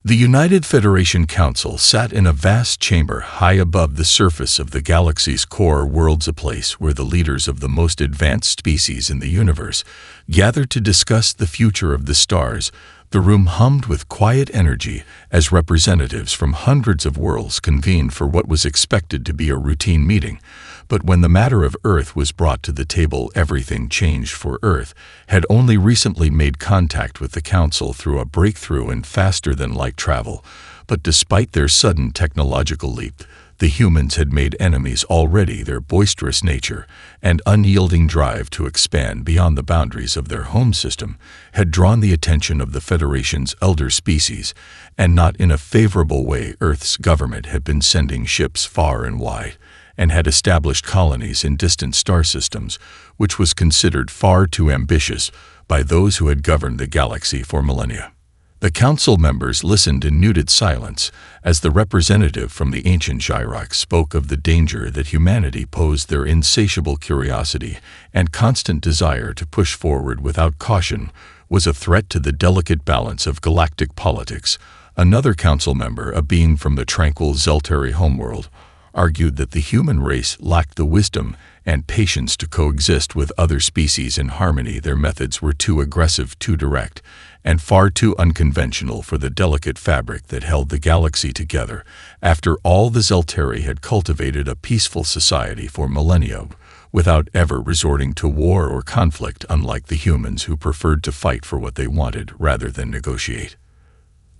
The United Federation Council sat in a vast chamber high above the surface of the galaxy's core worlds, a place where the leaders of the most advanced species in the universe gathered to discuss the future of the stars. The room hummed with quiet energy as representatives from hundreds of worlds convened for what was expected to be a routine meeting. But when the matter of Earth was brought to the table, everything changed, for Earth had only recently made contact with the Council through a breakthrough in faster-than-light travel. But despite their sudden technological leap, the humans had made enemies already. Their boisterous nature and unyielding drive to expand beyond the boundaries of their home system had drawn the attention of the Federation's elder species, and not in a favorable way. Earth's government had been sending ships far and wide, and had established colonies in distant star systems, which was considered far too ambitious by those who had governed the galaxy for millennia. The council members listened in muted silence as the representative from the ancient Gyrox spoke of the danger that humanity posed. Their insatiable curiosity and constant desire to push forward without caution was a threat to the delicate balance of galactic politics. Another council member, a being from the tranquil Zeltari homeworld, argued that the human race lacked the wisdom and patience to coexist with other species in harmony. Their methods were too aggressive, too direct, and far too unconventional for the delicate fabric that held the galaxy together. After all, the Zeltari had cultivated a peaceful society for millennia without ever resorting to war or conflict, unlike the humans who preferred to fight for what they wanted rather than negotiate.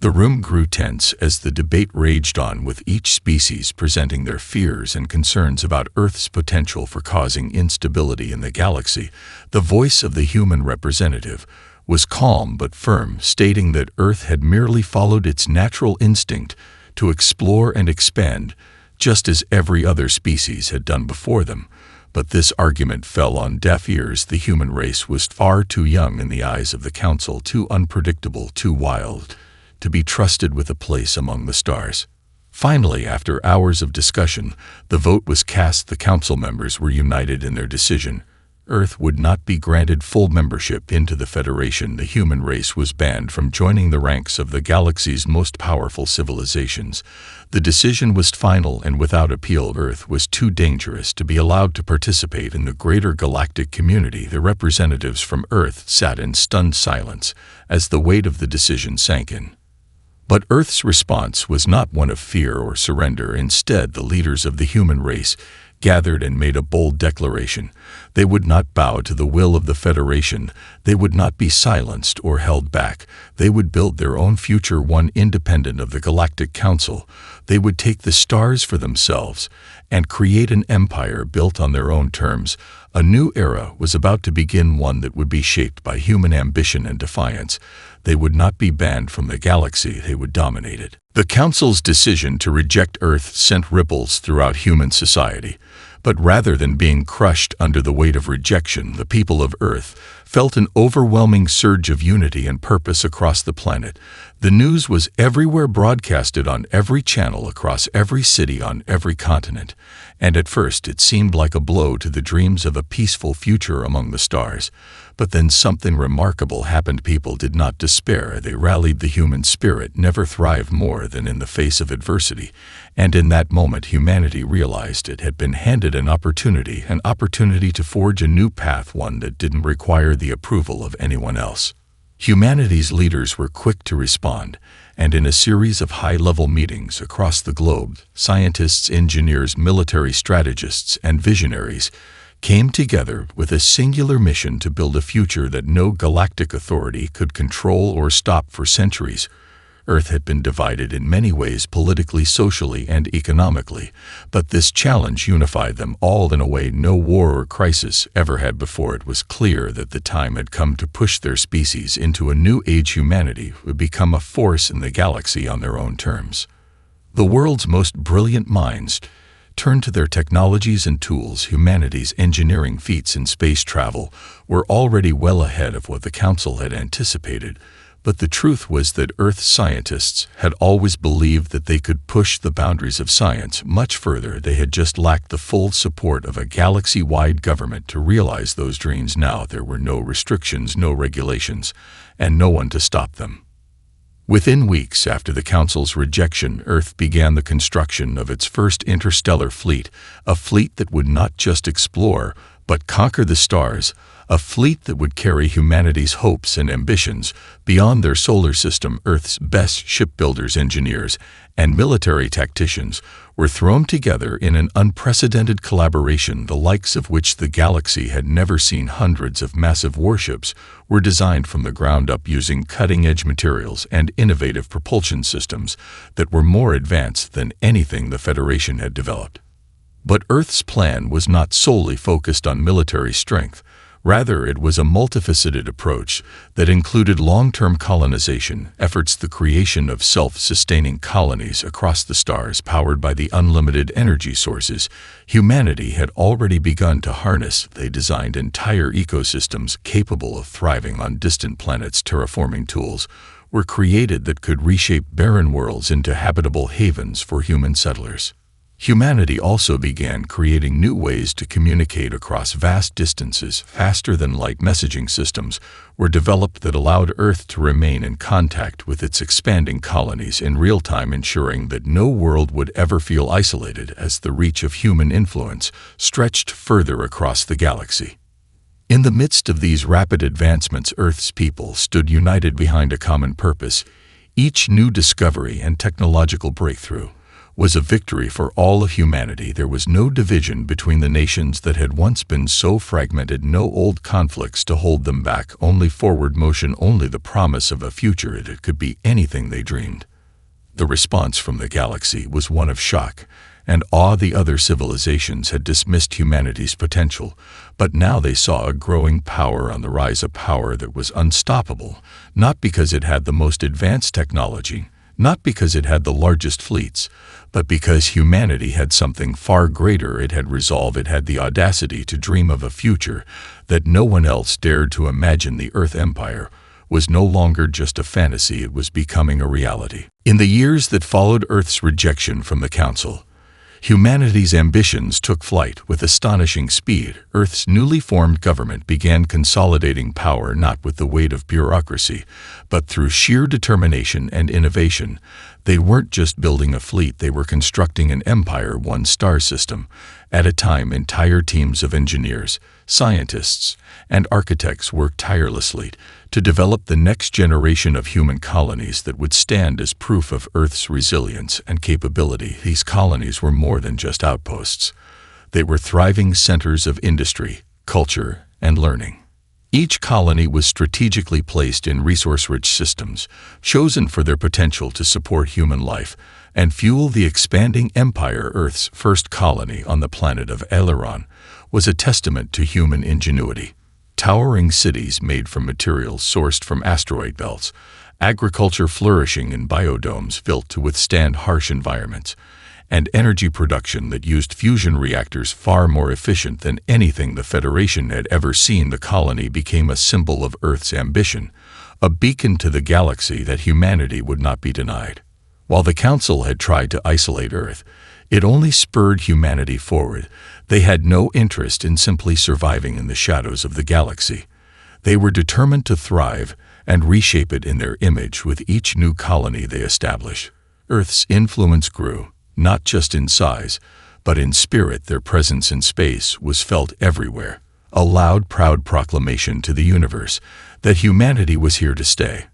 The room grew tense as the debate raged on, with each species presenting their fears and concerns about Earth's potential for causing instability in the galaxy. The voice of the human representative was calm but firm, stating that Earth had merely followed its natural instinct to explore and expand, just as every other species had done before them. But this argument fell on deaf ears. The human race was far too young in the eyes of the Council, too unpredictable, too wild to be trusted with a place among the stars. Finally, after hours of discussion, the vote was cast. The council members were united in their decision. Earth would not be granted full membership into the Federation. The human race was banned from joining the ranks of the galaxy's most powerful civilizations. The decision was final and without appeal. Earth was too dangerous to be allowed to participate in the greater galactic community. The representatives from Earth sat in stunned silence as the weight of the decision sank in. But Earth's response was not one of fear or surrender. Instead, the leaders of the human race gathered and made a bold declaration. They would not bow to the will of the Federation. They would not be silenced or held back. They would build their own future, one independent of the Galactic Council. They would take the stars for themselves and create an empire built on their own terms. A new era was about to begin, one that would be shaped by human ambition and defiance. They would not be banned from the galaxy, they would dominate it. The Council's decision to reject Earth sent ripples throughout human society. But rather than being crushed under the weight of rejection, the people of Earth felt an overwhelming surge of unity and purpose across the planet. The news was everywhere, broadcasted on every channel, across every city, on every continent. And at first it seemed like a blow to the dreams of a peaceful future among the stars. But then something remarkable happened. People did not despair. They rallied. The human spirit never thrived more than in the face of adversity. And in that moment, humanity realized it had been handed an opportunity to forge a new path, one that didn't require the approval of anyone else. Humanity's leaders were quick to respond, and in a series of high-level meetings across the globe, scientists, engineers, military strategists, and visionaries came together with a singular mission to build a future that no galactic authority could control or stop. For centuries, Earth had been divided in many ways, politically, socially, and economically, but this challenge unified them all in a way no war or crisis ever had before. It was clear that the time had come to push their species into a new age. Humanity would become a force in the galaxy on their own terms. The world's most brilliant minds turned to their technologies and tools. Humanity's engineering feats in space travel were already well ahead of what the Council had anticipated. But the truth was that Earth scientists had always believed that they could push the boundaries of science much further. They had just lacked the full support of a galaxy-wide government to realize those dreams. Now there were no restrictions, no regulations, and no one to stop them. Within weeks after the Council's rejection, Earth began the construction of its first interstellar fleet, a fleet that would not just explore, but conquer the stars, a fleet that would carry humanity's hopes and ambitions beyond their solar system. Earth's best shipbuilders, engineers, and military tacticians were thrown together in an unprecedented collaboration, the likes of which the galaxy had never seen. Hundreds of massive warships were designed from the ground up using cutting-edge materials and innovative propulsion systems that were more advanced than anything the Federation had developed. But Earth's plan was not solely focused on military strength. Rather, it was a multifaceted approach that included long-term colonization efforts, the creation of self-sustaining colonies across the stars powered by the unlimited energy sources humanity had already begun to harness. They designed entire ecosystems capable of thriving on distant planets. Terraforming tools were created that could reshape barren worlds into habitable havens for human settlers. Humanity also began creating new ways to communicate across vast distances. Faster-than-light messaging systems were developed that allowed Earth to remain in contact with its expanding colonies in real time, ensuring that no world would ever feel isolated as the reach of human influence stretched further across the galaxy. In the midst of these rapid advancements, Earth's people stood united behind a common purpose. Each new discovery and technological breakthrough was a victory for all of humanity. There was no division between the nations that had once been so fragmented, no old conflicts to hold them back, only forward motion, only the promise of a future that could be anything they dreamed. The response from the galaxy was one of shock and awe. The other civilizations had dismissed humanity's potential, but now they saw a growing power on the rise, a power that was unstoppable, not because it had the most advanced technology, not because it had the largest fleets, but because humanity had something far greater. It had resolve, it had the audacity to dream of a future that no one else dared to imagine. The Earth Empire was no longer just a fantasy, it was becoming a reality. In the years that followed Earth's rejection from the Council, humanity's ambitions took flight with astonishing speed. Earth's newly formed government began consolidating power not with the weight of bureaucracy, but through sheer determination and innovation. They weren't just building a fleet, they were constructing an empire, one star system at a time. Entire teams of engineers, scientists, and architects worked tirelessly to develop the next generation of human colonies that would stand as proof of Earth's resilience and capability. These colonies were more than just outposts. They were thriving centers of industry, culture, and learning. Each colony was strategically placed in resource-rich systems, chosen for their potential to support human life and fuel the expanding empire. Earth's first colony on the planet of Aileron was a testament to human ingenuity. Towering cities made from materials sourced from asteroid belts, agriculture flourishing in biodomes built to withstand harsh environments, and energy production that used fusion reactors far more efficient than anything the Federation had ever seen. The colony became a symbol of Earth's ambition, a beacon to the galaxy that humanity would not be denied. While the Council had tried to isolate Earth, it only spurred humanity forward. They had no interest in simply surviving in the shadows of the galaxy. They were determined to thrive and reshape it in their image. With each new colony they established, Earth's influence grew, not just in size, but in spirit. Their presence in space was felt everywhere, a loud, proud proclamation to the universe that humanity was here to stay.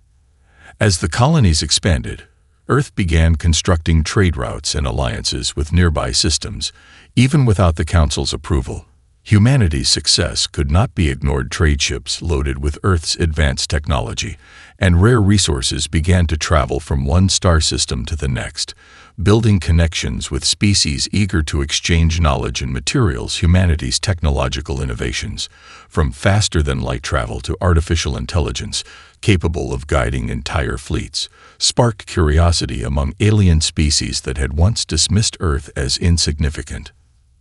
As the colonies expanded, Earth began constructing trade routes and alliances with nearby systems. Even without the Council's approval, humanity's success could not be ignored. Trade ships loaded with Earth's advanced technology and rare resources began to travel from one star system to the next, building connections with species eager to exchange knowledge and materials. Humanity's technological innovations, from faster-than-light travel to artificial intelligence capable of guiding entire fleets, sparked curiosity among alien species that had once dismissed Earth as insignificant.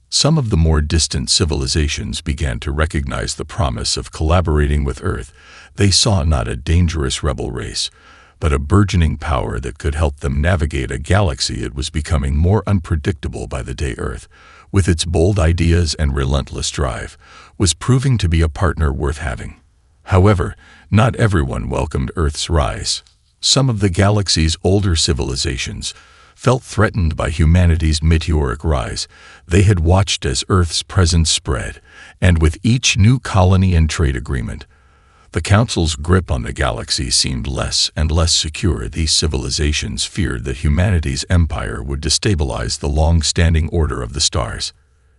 Some of the more distant civilizations began to recognize the promise of collaborating with Earth. They saw not a dangerous rebel race, but a burgeoning power that could help them navigate a galaxy that was becoming more unpredictable by the day. Earth, with its bold ideas and relentless drive, was proving to be a partner worth having. However, not everyone welcomed Earth's rise. Some of the galaxy's older civilizations felt threatened by humanity's meteoric rise. They had watched as Earth's presence spread, and with each new colony and trade agreement, the Council's grip on the galaxy seemed less and less secure. These civilizations feared that humanity's empire would destabilize the long-standing order of the stars.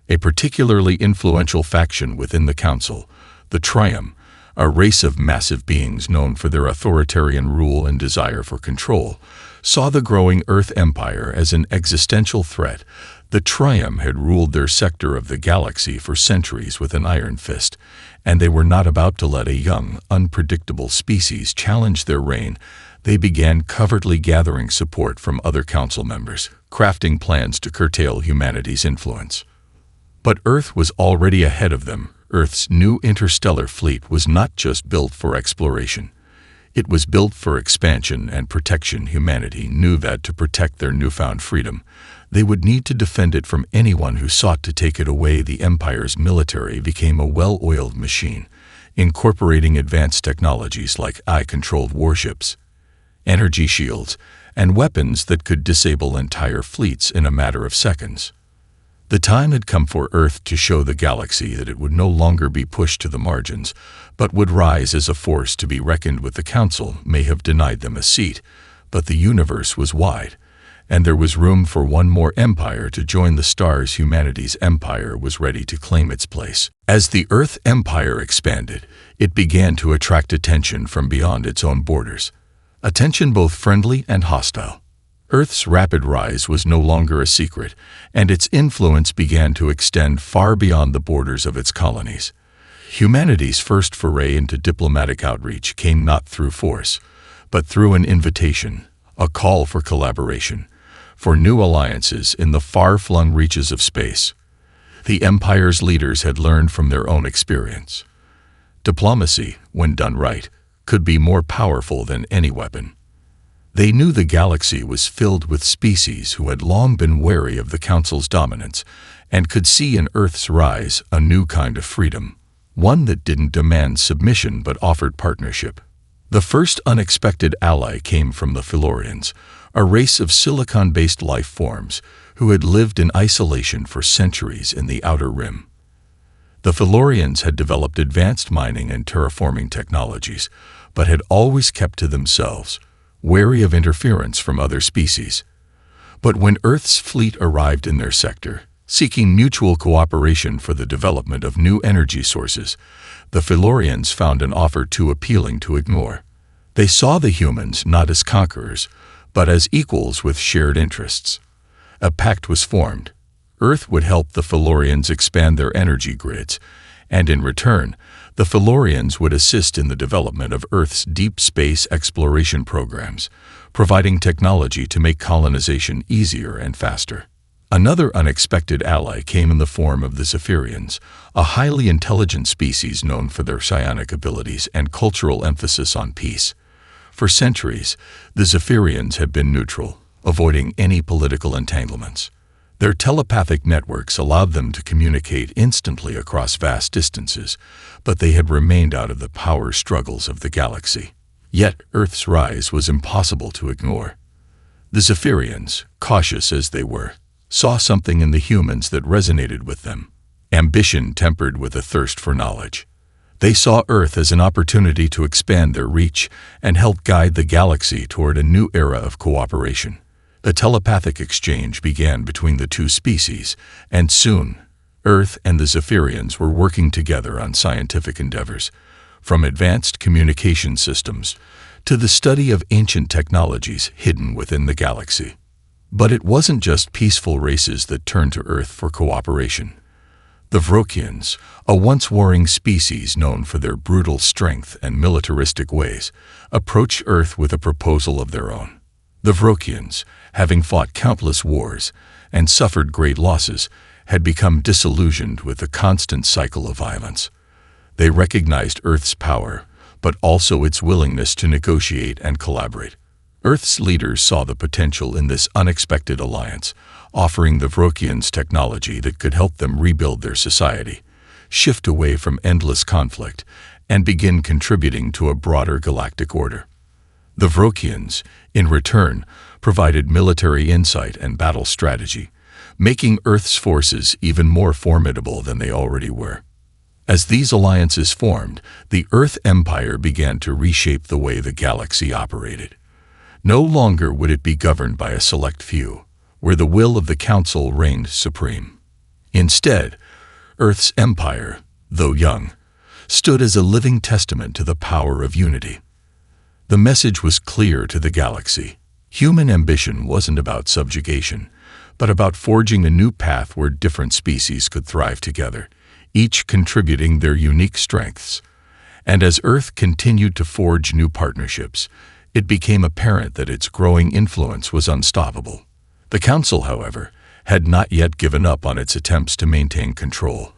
A particularly influential faction within the Council, the Trium, a race of massive beings known for their authoritarian rule and desire for control, saw the growing Earth Empire as an existential threat. The Trium had ruled their sector of the galaxy for centuries with an iron fist, and they were not about to let a young, unpredictable species challenge their reign. They began covertly gathering support from other council members, crafting plans to curtail humanity's influence. But Earth was already ahead of them. Earth's new interstellar fleet was not just built for exploration. It was built for expansion and protection. Humanity knew that to protect their newfound freedom, they would need to defend it from anyone who sought to take it away. The Empire's military became a well-oiled machine, incorporating advanced technologies like eye-controlled warships, energy shields, and weapons that could disable entire fleets in a matter of seconds. The time had come for Earth to show the galaxy that it would no longer be pushed to the margins, but would rise as a force to be reckoned with. The Council may have denied them a seat, but the universe was wide, and there was room for one more empire to join the stars. Humanity's empire was ready to claim its place. As the Earth Empire expanded, it began to attract attention from beyond its own borders, attention both friendly and hostile. Earth's rapid rise was no longer a secret, and its influence began to extend far beyond the borders of its colonies. Humanity's first foray into diplomatic outreach came not through force, but through an invitation, a call for collaboration, for new alliances in the far-flung reaches of space. The Empire's leaders had learned from their own experience. Diplomacy, when done right, could be more powerful than any weapon. They knew the galaxy was filled with species who had long been wary of the Council's dominance and could see in Earth's rise a new kind of freedom, one that didn't demand submission but offered partnership. The first unexpected ally came from the Felurians, a race of silicon-based life forms who had lived in isolation for centuries in the Outer Rim. The Felurians had developed advanced mining and terraforming technologies, but had always kept to themselves, wary of interference from other species. But when Earth's fleet arrived in their sector, seeking mutual cooperation for the development of new energy sources, the Felurians found an offer too appealing to ignore. They saw the humans not as conquerors, but as equals with shared interests. A pact was formed. Earth would help the Felurians expand their energy grids, and in return, the Felurians would assist in the development of Earth's deep space exploration programs, providing technology to make colonization easier and faster. Another unexpected ally came in the form of the Zephyrians, a highly intelligent species known for their psionic abilities and cultural emphasis on peace. For centuries, the Zephyrians had been neutral, avoiding any political entanglements. Their telepathic networks allowed them to communicate instantly across vast distances, but they had remained out of the power struggles of the galaxy. Yet Earth's rise was impossible to ignore. The Zephyrians, cautious as they were, saw something in the humans that resonated with them, ambition tempered with a thirst for knowledge. They saw Earth as an opportunity to expand their reach and help guide the galaxy toward a new era of cooperation. A telepathic exchange began between the two species, and soon, Earth and the Zephyrians were working together on scientific endeavors, from advanced communication systems to the study of ancient technologies hidden within the galaxy. But it wasn't just peaceful races that turned to Earth for cooperation. The Vrokians, a once warring species known for their brutal strength and militaristic ways, approached Earth with a proposal of their own. The Vrokians, having fought countless wars and suffered great losses, had become disillusioned with the constant cycle of violence. They recognized Earth's power, but also its willingness to negotiate and collaborate. Earth's leaders saw the potential in this unexpected alliance, offering the Vrokians technology that could help them rebuild their society, shift away from endless conflict, and begin contributing to a broader galactic order. The Vrokians, in return, provided military insight and battle strategy, making Earth's forces even more formidable than they already were. As these alliances formed, the Earth Empire began to reshape the way the galaxy operated. No longer would it be governed by a select few, where the will of the Council reigned supreme. Instead, Earth's empire, though young, stood as a living testament to the power of unity. The message was clear to the galaxy. Human ambition wasn't about subjugation, but about forging a new path where different species could thrive together, each contributing their unique strengths. And as Earth continued to forge new partnerships, it became apparent that its growing influence was unstoppable. The Council, however, had not yet given up on its attempts to maintain control.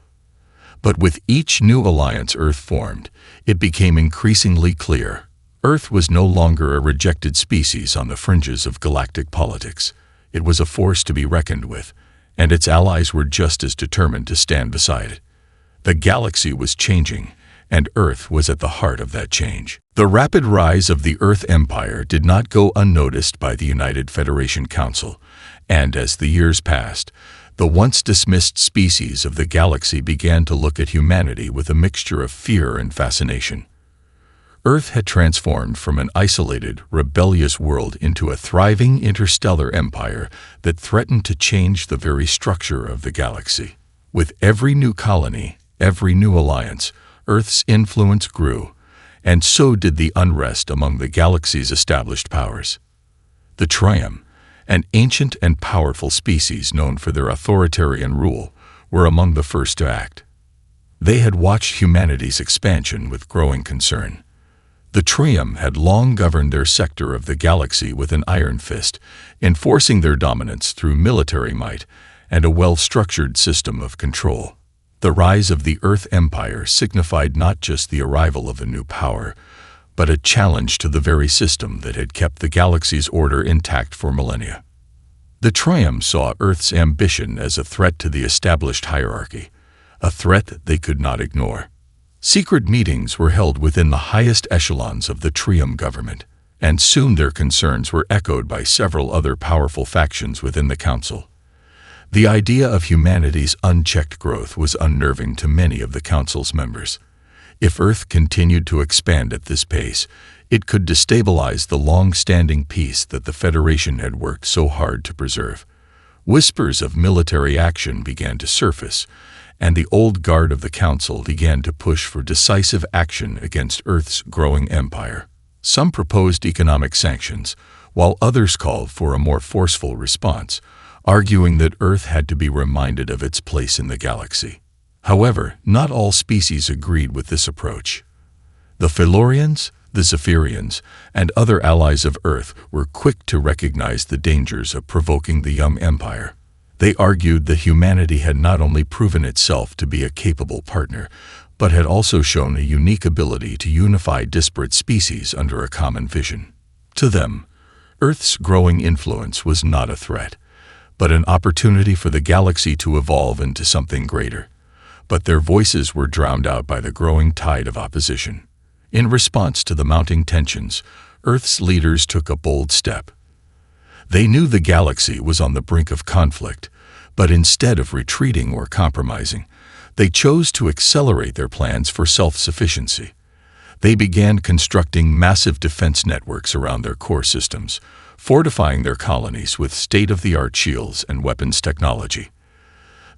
But with each new alliance Earth formed, it became increasingly clear Earth was no longer a rejected species on the fringes of galactic politics. It was a force to be reckoned with, and its allies were just as determined to stand beside it. The galaxy was changing, and Earth was at the heart of that change. The rapid rise of the Earth Empire did not go unnoticed by the United Federation Council, and as the years passed, the once dismissed species of the galaxy began to look at humanity with a mixture of fear and fascination. Earth had transformed from an isolated, rebellious world into a thriving interstellar empire that threatened to change the very structure of the galaxy. With every new colony, every new alliance, Earth's influence grew, and so did the unrest among the galaxy's established powers. The Trium, an ancient and powerful species known for their authoritarian rule, were among the first to act. They had watched humanity's expansion with growing concern. The Trium had long governed their sector of the galaxy with an iron fist, enforcing their dominance through military might and a well-structured system of control. The rise of the Earth Empire signified not just the arrival of a new power, but a challenge to the very system that had kept the galaxy's order intact for millennia. The Trium saw Earth's ambition as a threat to the established hierarchy, a threat that they could not ignore. Secret meetings were held within the highest echelons of the Trium government, and soon their concerns were echoed by several other powerful factions within the Council. The idea of humanity's unchecked growth was unnerving to many of the Council's members. If Earth continued to expand at this pace, it could destabilize the long-standing peace that the Federation had worked so hard to preserve. Whispers of military action began to surface, and the old guard of the Council began to push for decisive action against Earth's growing empire. Some proposed economic sanctions, while others called for a more forceful response, arguing that Earth had to be reminded of its place in the galaxy. However, not all species agreed with this approach. The Felorians, the Zephyrians, and other allies of Earth were quick to recognize the dangers of provoking the young empire. They argued that humanity had not only proven itself to be a capable partner, but had also shown a unique ability to unify disparate species under a common vision. To them, Earth's growing influence was not a threat, but an opportunity for the galaxy to evolve into something greater. But their voices were drowned out by the growing tide of opposition. In response to the mounting tensions, Earth's leaders took a bold step. They knew the galaxy was on the brink of conflict, but instead of retreating or compromising, they chose to accelerate their plans for self-sufficiency. They began constructing massive defense networks around their core systems, fortifying their colonies with state-of-the-art shields and weapons technology.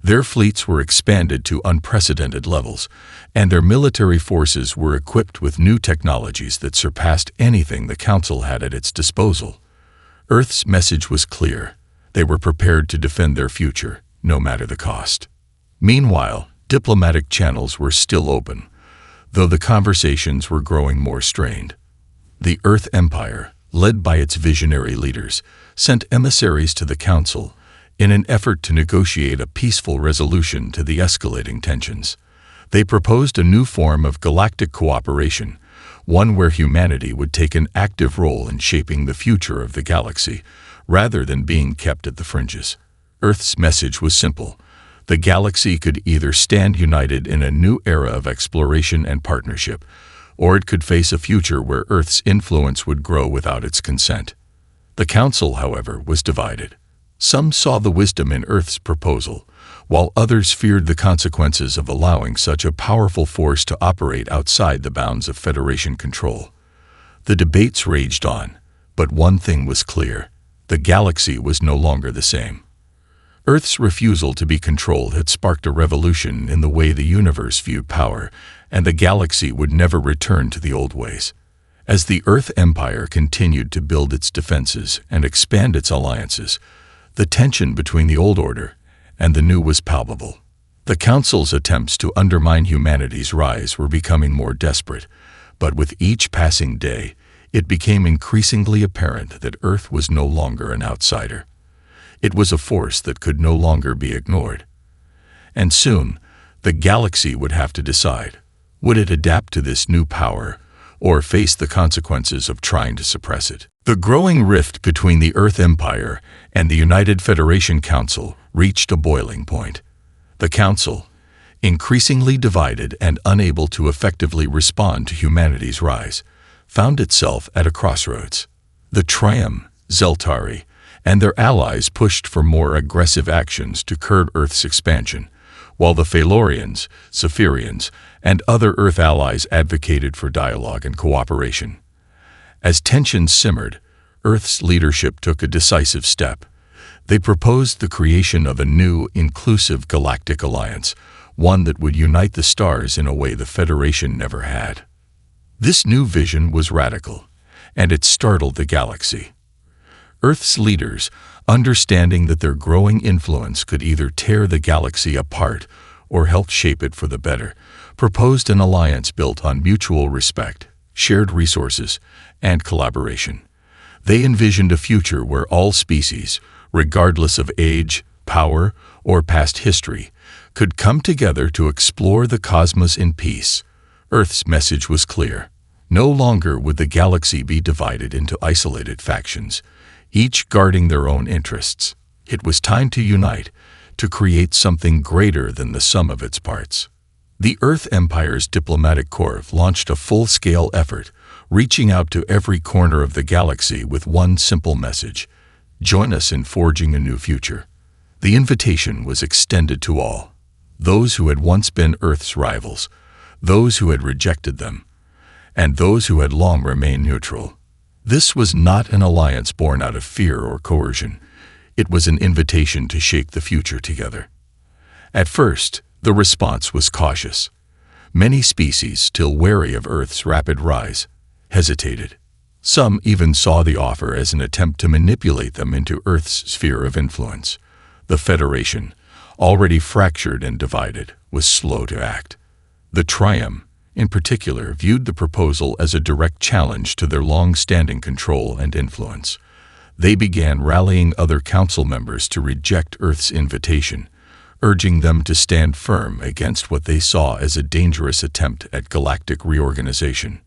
Their fleets were expanded to unprecedented levels, and their military forces were equipped with new technologies that surpassed anything the Council had at its disposal. Earth's message was clear. They were prepared to defend their future, no matter the cost. Meanwhile, diplomatic channels were still open, though the conversations were growing more strained. The Earth Empire, led by its visionary leaders, sent emissaries to the Council in an effort to negotiate a peaceful resolution to the escalating tensions. They proposed a new form of galactic cooperation, one where humanity would take an active role in shaping the future of the galaxy, rather than being kept at the fringes. Earth's message was simple. The galaxy could either stand united in a new era of exploration and partnership, or it could face a future where Earth's influence would grow without its consent. The Council, however, was divided. Some saw the wisdom in Earth's proposal, while others feared the consequences of allowing such a powerful force to operate outside the bounds of Federation control. The debates raged on, but one thing was clear: the galaxy was no longer the same. Earth's refusal to be controlled had sparked a revolution in the way the universe viewed power, and the galaxy would never return to the old ways. As the Earth Empire continued to build its defenses and expand its alliances, the tension between the old order and the new was palpable. The Council's attempts to undermine humanity's rise were becoming more desperate, but with each passing day, it became increasingly apparent that Earth was no longer an outsider. It was a force that could no longer be ignored. And soon, the galaxy would have to decide: would it adapt to this new power, or face the consequences of trying to suppress it? The growing rift between the Earth Empire and the United Federation Council reached a boiling point. The Council, increasingly divided and unable to effectively respond to humanity's rise, found itself at a crossroads. The Trium, Zeltari, and their allies pushed for more aggressive actions to curb Earth's expansion, while the Phalorians, Zephyrians, and other Earth allies advocated for dialogue and cooperation. As tensions simmered, Earth's leadership took a decisive step. They proposed the creation of a new, inclusive galactic alliance, one that would unite the stars in a way the Federation never had. This new vision was radical, and it startled the galaxy. Earth's leaders, understanding that their growing influence could either tear the galaxy apart or help shape it for the better, proposed an alliance built on mutual respect, shared resources, and collaboration. They envisioned a future where all species, regardless of age, power, or past history, could come together to explore the cosmos in peace. Earth's message was clear. No longer would the galaxy be divided into isolated factions, each guarding their own interests. It was time to unite, to create something greater than the sum of its parts. The Earth Empire's diplomatic corps launched a full-scale effort, reaching out to every corner of the galaxy with one simple message: join us in forging a new future. The invitation was extended to all: those who had once been Earth's rivals, those who had rejected them, and those who had long remained neutral. This was not an alliance born out of fear or coercion. It was an invitation to shape the future together. At first, the response was cautious. Many species, still wary of Earth's rapid rise, hesitated. Some even saw the offer as an attempt to manipulate them into Earth's sphere of influence. The Federation, already fractured and divided, was slow to act. The Trium, in particular, viewed the proposal as a direct challenge to their long-standing control and influence. They began rallying other council members to reject Earth's invitation, urging them to stand firm against what they saw as a dangerous attempt at galactic reorganization.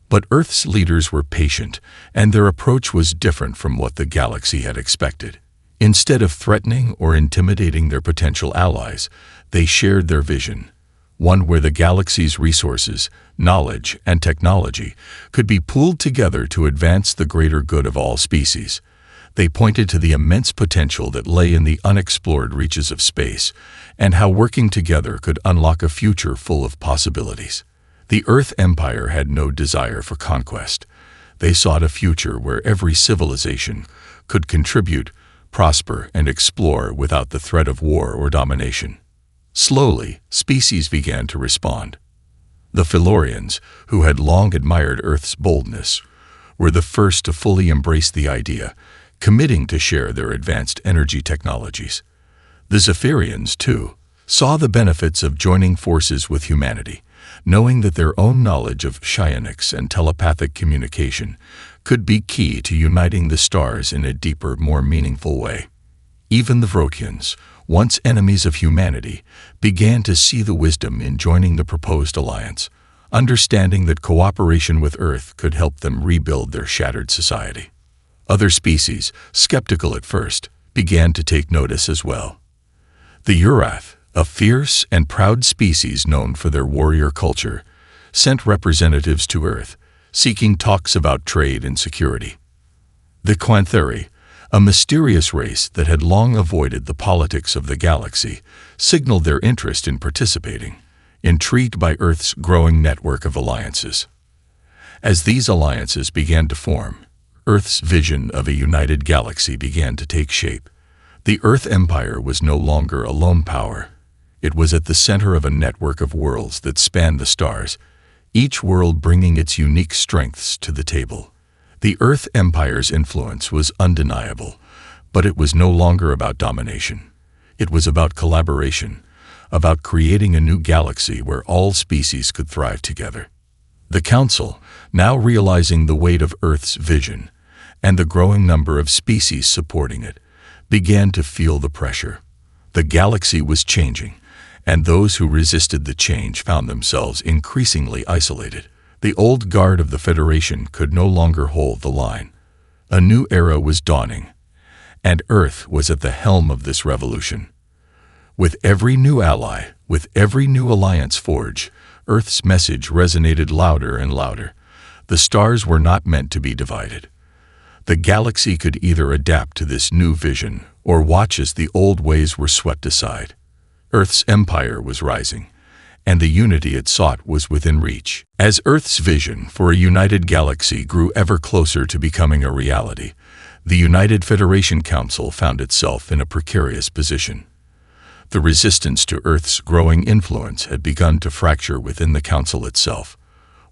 But Earth's leaders were patient, and their approach was different from what the galaxy had expected. Instead of threatening or intimidating their potential allies, they shared their vision, one where the galaxy's resources, knowledge, and technology could be pooled together to advance the greater good of all species. They pointed to the immense potential that lay in the unexplored reaches of space, and how working together could unlock a future full of possibilities. The Earth Empire had no desire for conquest. They sought a future where every civilization could contribute, prosper, and explore without the threat of war or domination. Slowly, species began to respond. The Phalorians, who had long admired Earth's boldness, were the first to fully embrace the idea, committing to share their advanced energy technologies. The Zephyrians, too, saw the benefits of joining forces with humanity, knowing that their own knowledge of psionics and telepathic communication could be key to uniting the stars in a deeper, more meaningful way. Even the Vrotians, once enemies of humanity, began to see the wisdom in joining the proposed alliance, understanding that cooperation with Earth could help them rebuild their shattered society. Other species, skeptical at first, began to take notice as well. The Urath, a fierce and proud species known for their warrior culture, sent representatives to Earth, seeking talks about trade and security. The Quantheri, a mysterious race that had long avoided the politics of the galaxy, signaled their interest in participating, intrigued by Earth's growing network of alliances. As these alliances began to form, Earth's vision of a united galaxy began to take shape. The Earth Empire was no longer a lone power. It was at the center of a network of worlds that spanned the stars, each world bringing its unique strengths to the table. The Earth Empire's influence was undeniable, but it was no longer about domination. It was about collaboration, about creating a new galaxy where all species could thrive together. The Council, now realizing the weight of Earth's vision and the growing number of species supporting it, began to feel the pressure. The galaxy was changing, and those who resisted the change found themselves increasingly isolated. The old guard of the Federation could no longer hold the line. A new era was dawning, and Earth was at the helm of this revolution. With every new ally, with every new alliance forged, Earth's message resonated louder and louder. The stars were not meant to be divided. The galaxy could either adapt to this new vision or watch as the old ways were swept aside. Earth's empire was rising, and the unity it sought was within reach. As Earth's vision for a united galaxy grew ever closer to becoming a reality, the United Federation Council found itself in a precarious position. The resistance to Earth's growing influence had begun to fracture within the Council itself.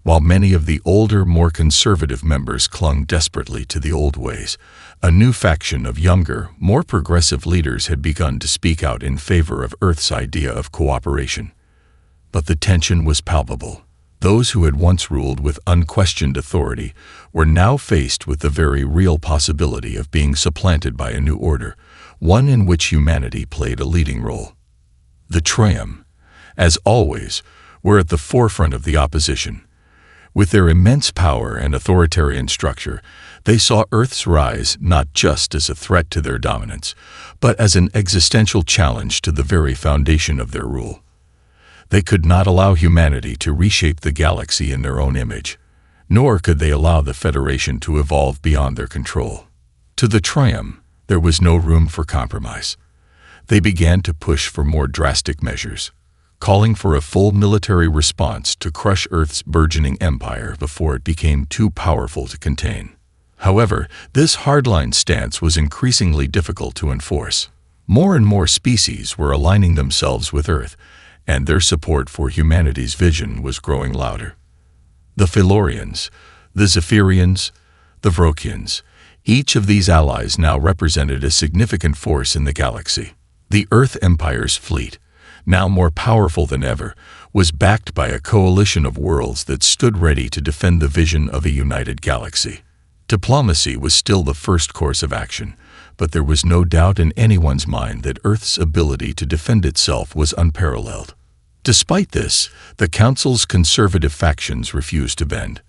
While many of the older, more conservative members clung desperately to the old ways, a new faction of younger, more progressive leaders had begun to speak out in favor of Earth's idea of cooperation. But the tension was palpable. Those who had once ruled with unquestioned authority were now faced with the very real possibility of being supplanted by a new order, one in which humanity played a leading role. The Trium, as always, were at the forefront of the opposition. With their immense power and authoritarian structure, they saw Earth's rise not just as a threat to their dominance, but as an existential challenge to the very foundation of their rule. They could not allow humanity to reshape the galaxy in their own image, nor could they allow the Federation to evolve beyond their control. To the Trium, there was no room for compromise. They began to push for more drastic measures, calling for a full military response to crush Earth's burgeoning empire before it became too powerful to contain. However, this hardline stance was increasingly difficult to enforce. More and more species were aligning themselves with Earth, and their support for humanity's vision was growing louder. The Felorians, the Zephyrians, the Vrokians, each of these allies now represented a significant force in the galaxy. The Earth Empire's fleet, now more powerful than ever, was backed by a coalition of worlds that stood ready to defend the vision of a united galaxy. Diplomacy was still the first course of action, but there was no doubt in anyone's mind that Earth's ability to defend itself was unparalleled. Despite this, the Council's conservative factions refused to bend.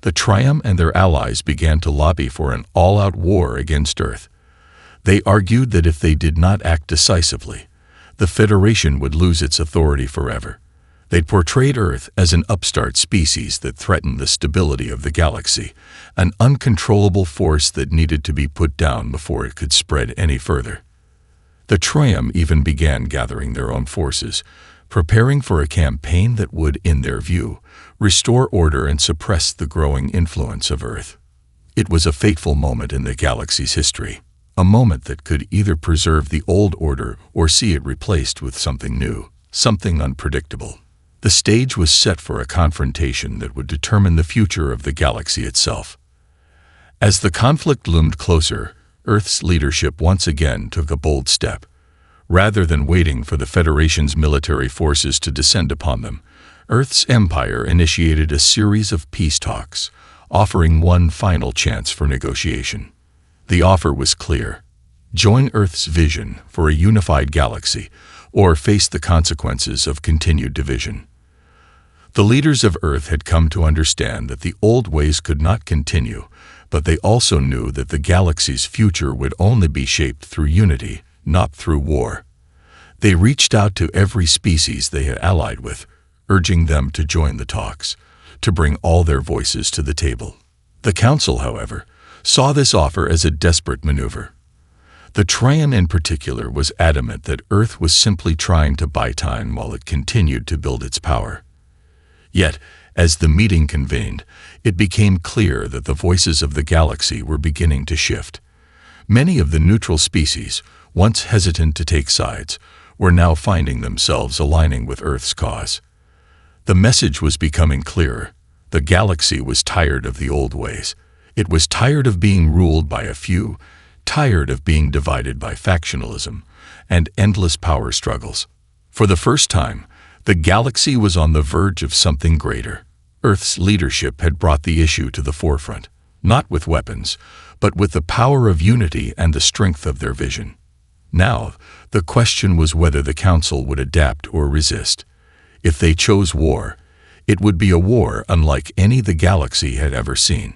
The Trium and their allies began to lobby for an all-out war against Earth. They argued that if they did not act decisively, the Federation would lose its authority forever. They portrayed Earth as an upstart species that threatened the stability of the galaxy, an uncontrollable force that needed to be put down before it could spread any further. The Trium even began gathering their own forces, preparing for a campaign that would, in their view, restore order and suppress the growing influence of Earth. It was a fateful moment in the galaxy's history, a moment that could either preserve the old order or see it replaced with something new, something unpredictable. The stage was set for a confrontation that would determine the future of the galaxy itself. As the conflict loomed closer, Earth's leadership once again took a bold step. Rather than waiting for the Federation's military forces to descend upon them, Earth's empire initiated a series of peace talks, offering one final chance for negotiation. The offer was clear: join Earth's vision for a unified galaxy, or face the consequences of continued division. The leaders of Earth had come to understand that the old ways could not continue, but they also knew that the galaxy's future would only be shaped through unity, not through war. They reached out to every species they had allied with, urging them to join the talks. to bring all their voices to the table. The Council, however, saw this offer as a desperate maneuver. The Trium in particular was adamant that Earth was simply trying to buy time while it continued to build its power. Yet, as the meeting convened, it became clear that the voices of the galaxy were beginning to shift. Many of the neutral species, once hesitant to take sides, were now finding themselves aligning with Earth's cause. The message was becoming clearer. The galaxy was tired of the old ways. It was tired of being ruled by a few, tired of being divided by factionalism and endless power struggles. For the first time, the galaxy was on the verge of something greater. Earth's leadership had brought the issue to the forefront, not with weapons, but with the power of unity and the strength of their vision. Now, the question was whether the Council would adapt or resist. If they chose war, it would be a war unlike any the galaxy had ever seen.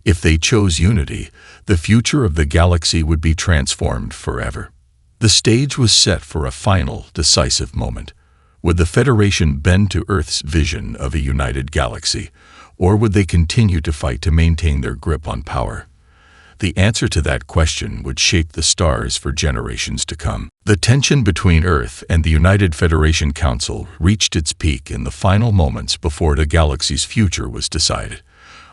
If they chose unity, the future of the galaxy would be transformed forever. The stage was set for a final, decisive moment. Would the Federation bend to Earth's vision of a united galaxy, or would they continue to fight to maintain their grip on power? The answer to that question would shape the stars for generations to come. The tension between Earth and the United Federation Council reached its peak in the final moments before the galaxy's future was decided.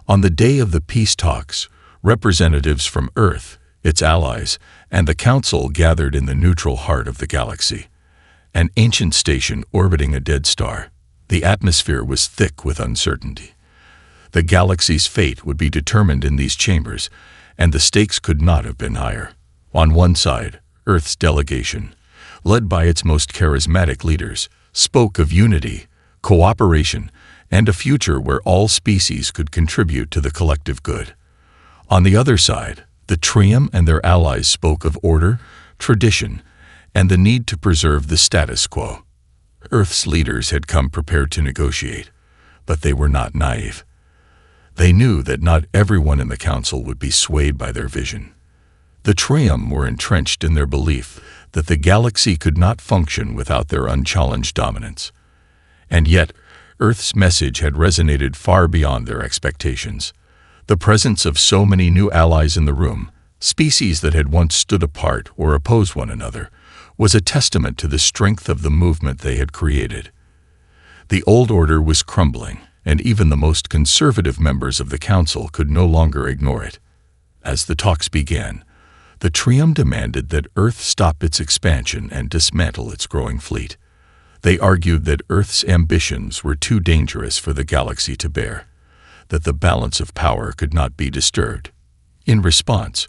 On the day of the peace talks, representatives from Earth, its allies, and the Council gathered in the neutral heart of the galaxy, an ancient station orbiting a dead star. The atmosphere was thick with uncertainty. The galaxy's fate would be determined in these chambers, and the stakes could not have been higher. On one side, Earth's delegation, led by its most charismatic leaders, spoke of unity, cooperation, and a future where all species could contribute to the collective good. On the other side, the Trium and their allies spoke of order, tradition, and the need to preserve the status quo. Earth's leaders had come prepared to negotiate, but they were not naive. They knew that not everyone in the Council would be swayed by their vision. The Trium were entrenched in their belief that the galaxy could not function without their unchallenged dominance. And yet, Earth's message had resonated far beyond their expectations. The presence of so many new allies in the room, species that had once stood apart or opposed one another, was a testament to the strength of the movement they had created. The old order was crumbling, and even the most conservative members of the Council could no longer ignore it. As the talks began, the Trium demanded that Earth stop its expansion and dismantle its growing fleet. They argued that Earth's ambitions were too dangerous for the galaxy to bear, that the balance of power could not be disturbed. In response,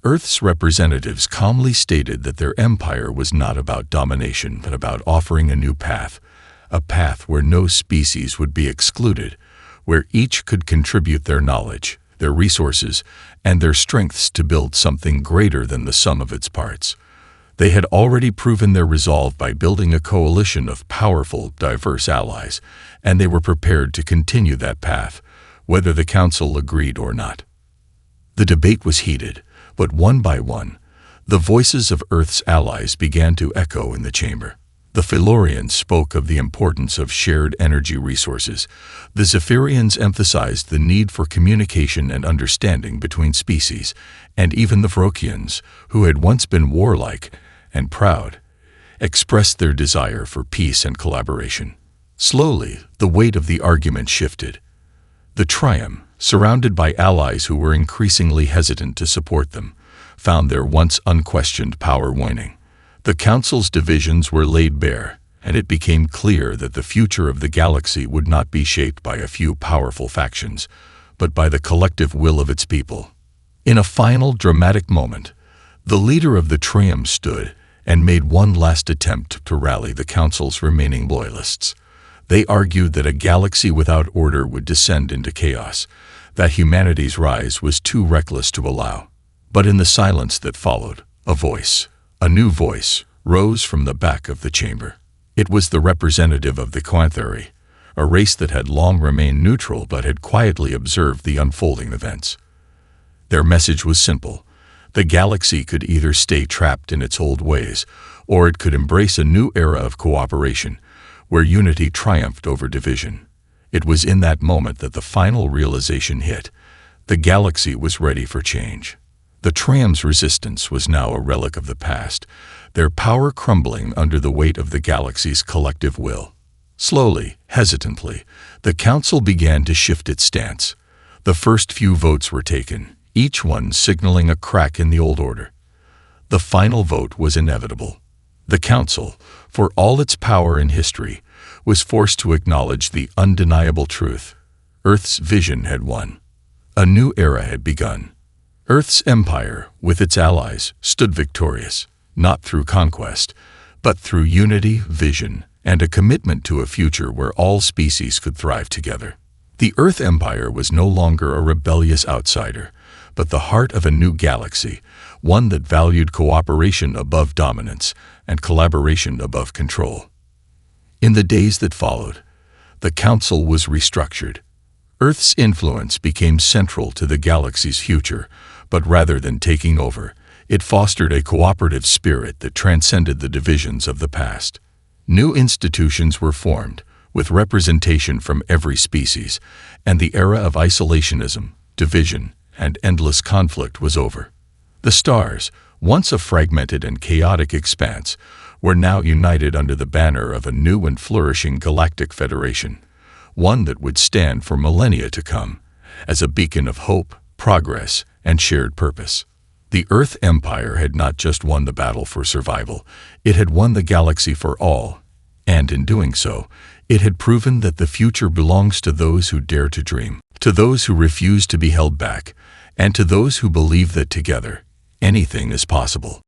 Earth's representatives calmly stated that their empire was not about domination but about offering a new path, a path where no species would be excluded, where each could contribute their knowledge, their resources, and their strengths to build something greater than the sum of its parts. They had already proven their resolve by building a coalition of powerful, diverse allies, and they were prepared to continue that path, whether the Council agreed or not. The debate was heated, but one by one, the voices of Earth's allies began to echo in the chamber. The Felurians spoke of the importance of shared energy resources. The Zephyrians emphasized the need for communication and understanding between species, and even the Vrokians, who had once been warlike and proud, expressed their desire for peace and collaboration. Slowly, the weight of the argument shifted. The Trium, surrounded by allies who were increasingly hesitant to support them, found their once unquestioned power waning. The Council's divisions were laid bare, and it became clear that the future of the galaxy would not be shaped by a few powerful factions, but by the collective will of its people. In a final dramatic moment, the leader of the Trium stood and made one last attempt to rally the Council's remaining loyalists. They argued that a galaxy without order would descend into chaos, that humanity's rise was too reckless to allow. But in the silence that followed, a new voice, rose from the back of the chamber. It was the representative of the Quanthari, a race that had long remained neutral but had quietly observed the unfolding events. Their message was simple. The galaxy could either stay trapped in its old ways, or it could embrace a new era of cooperation, where unity triumphed over division. It was in that moment that the final realization hit. The galaxy was ready for change. The tram's resistance was now a relic of the past, their power crumbling under the weight of the galaxy's collective will. Slowly, hesitantly, the Council began to shift its stance. The first few votes were taken, each one signaling a crack in the old order. The final vote was inevitable. The Council, for all its power in history, was forced to acknowledge the undeniable truth. Earth's vision had won. A new era had begun. Earth's empire, with its allies, stood victorious, not through conquest, but through unity, vision, and a commitment to a future where all species could thrive together. The Earth Empire was no longer a rebellious outsider, but the heart of a new galaxy, one that valued cooperation above dominance and collaboration above control. In the days that followed, the Council was restructured. Earth's influence became central to the galaxy's future, but rather than taking over, it fostered a cooperative spirit that transcended the divisions of the past. New institutions were formed, with representation from every species, and the era of isolationism, division, and endless conflict was over. The stars, once a fragmented and chaotic expanse, were now united under the banner of a new and flourishing galactic federation, one that would stand for millennia to come, as a beacon of hope, progress, and shared purpose. The Earth Empire had not just won the battle for survival, it had won the galaxy for all, and in doing so, it had proven that the future belongs to those who dare to dream, to those who refuse to be held back, and to those who believe that together, anything is possible.